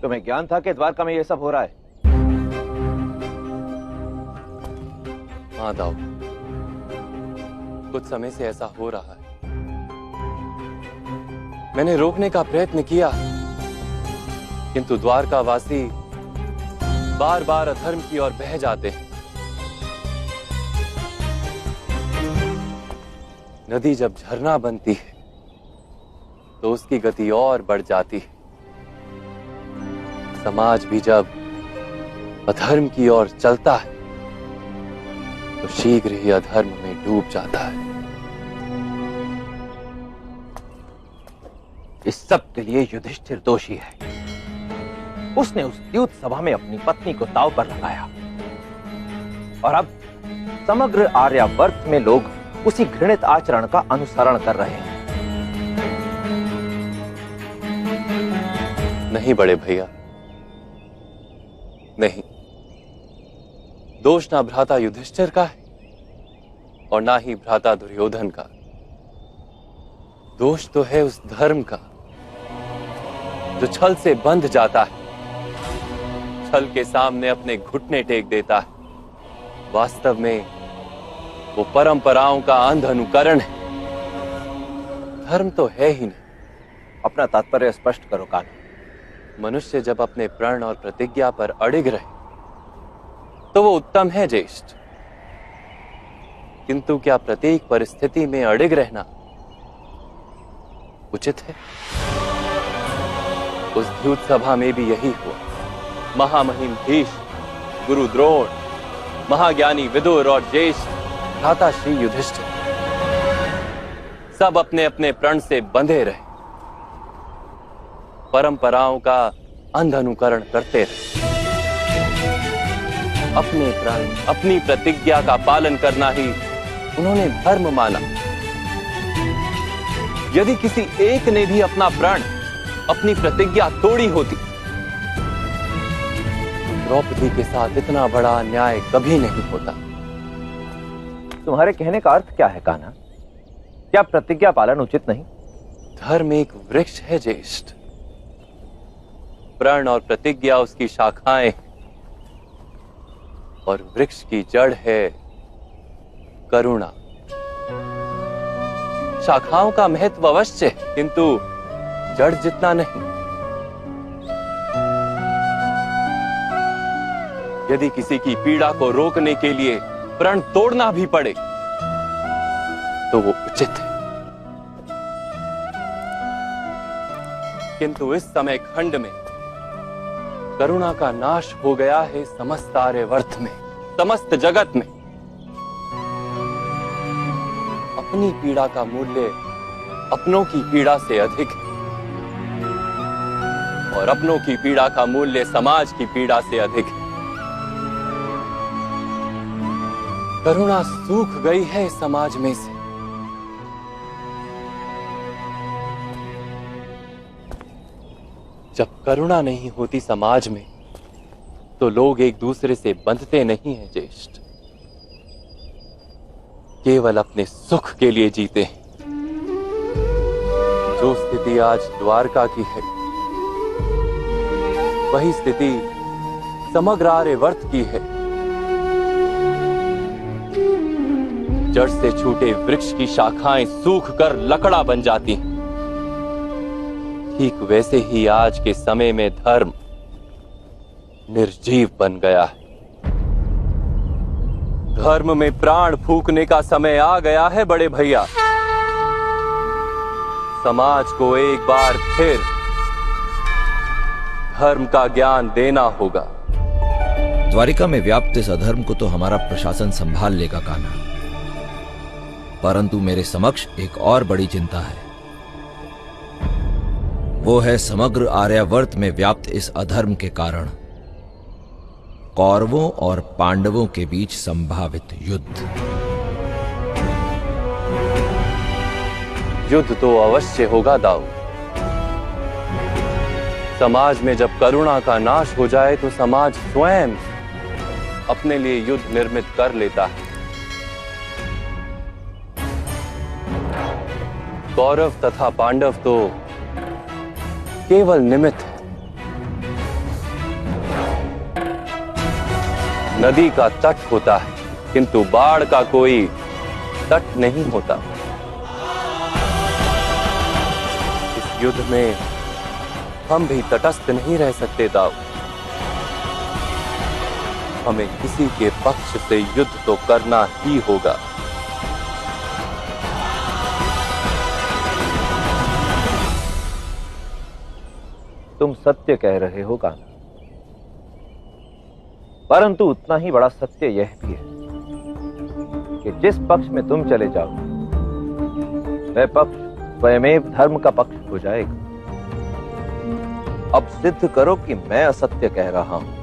तुम्हें ज्ञान था कि द्वारका में यह सब हो रहा है? हाँ दाऊ, कुछ समय से ऐसा हो रहा है। मैंने रोकने का प्रयत्न किया, किंतु द्वारकावासी बार बार अधर्म की ओर बह जाते हैं। नदी जब झरना बनती है तो उसकी गति और बढ़ जाती है। समाज भी जब अधर्म की ओर चलता है तो शीघ्र ही अधर्म में डूब जाता है। इस सब के लिए युधिष्ठिर दोषी है। उसने उस द्यूत सभा में अपनी पत्नी को दांव पर लगाया और अब समग्र आर्यावर्त में लोग उसी घृणित आचरण का अनुसरण कर रहे हैं। नहीं बड़े भैया, नहीं। दोष ना भ्राता युधिष्ठिर का है और ना ही भ्राता दुर्योधन का। दोष तो है उस धर्म का जो छल से बंध जाता है, छल के सामने अपने घुटने टेक देता है। वास्तव में वो परंपराओं का अंध अनुकरण है, धर्म तो है ही नहीं। अपना तात्पर्य स्पष्ट करो कान्हा। मनुष्य जब अपने प्रण और प्रतिज्ञा पर अडिग रहे तो वो उत्तम है ज्येष्ठ, किंतु क्या प्रत्येक परिस्थिति में अडिग रहना उचित है? उस द्यूत सभा में भी यही हुआ। महामहिम भीष्म, गुरु द्रोण, महाज्ञानी विदुर और ज्येष्ठ भ्राता श्री युधिष्ठिर सब अपने अपने प्रण से बंधे रहे, परंपराओं का अंध अनुकरण करते रहे। अपने प्रण, अपनी प्रतिज्ञा का पालन करना ही उन्होंने धर्म माना। यदि किसी एक ने भी अपना प्रण, अपनी प्रतिज्ञा तोड़ी होती, द्रौपदी के साथ इतना बड़ा अन्याय कभी नहीं होता। तुम्हारे कहने का अर्थ क्या है कान्हा? क्या प्रतिज्ञा पालन उचित नहीं? धर्म एक वृक्ष है ज्येष्ठ, प्रण और प्रतिज्ञा उसकी शाखाएं और वृक्ष की जड़ है करुणा। शाखाओं का महत्व अवश्य है, किंतु जड़ जितना नहीं। यदि किसी की पीड़ा को रोकने के लिए प्रण तोड़ना भी पड़े तो वो उचित है, किंतु इस समय खंड में करुणा का नाश हो गया है समस्त आर्यावर्त में, समस्त जगत में। अपनी पीड़ा का मूल्य अपनों की पीड़ा से अधिक है और अपनों की पीड़ा का मूल्य समाज की पीड़ा से अधिक है। करुणा सूख गई है समाज में से। जब करुणा नहीं होती समाज में तो लोग एक दूसरे से बंधते नहीं हैं ज्येष्ठ, केवल अपने सुख के लिए जीते हैं। जो स्थिति आज द्वारका की है वही स्थिति समग्र आर्यावर्त की है। जड़ से छूटे वृक्ष की शाखाएं सूख कर लकड़ा बन जाती हैं, ठीक वैसे ही आज के समय में धर्म निर्जीव बन गया है। धर्म में प्राण फूंकने का समय आ गया है बड़े भैया। समाज को एक बार फिर धर्म का ज्ञान देना होगा। द्वारिका में व्याप्त इस अधर्म को तो हमारा प्रशासन संभाल लेगा कान्हा, परंतु मेरे समक्ष एक और बड़ी चिंता है। वो है समग्र आर्यावर्त में व्याप्त इस अधर्म के कारण कौरवों और पांडवों के बीच संभावित युद्ध। युद्ध तो अवश्य होगा दाऊ। समाज में जब करुणा का नाश हो जाए तो समाज स्वयं अपने लिए युद्ध निर्मित कर लेता है। कौरव तथा पांडव तो केवल निमित्त है, नदी का तट होता है, किंतु बाढ़ का कोई तट नहीं होता। इस युद्ध में हम भी तटस्थ नहीं रह सकते दाऊ। हमें किसी के पक्ष से युद्ध तो करना ही होगा। तुम सत्य कह रहे हो कान्हा, परंतु उतना ही बड़ा सत्य यह भी है कि जिस पक्ष में तुम चले जाओ वह पक्ष स्वयमेव धर्म का पक्ष हो जाएगा। अब सिद्ध करो कि मैं असत्य कह रहा हूं।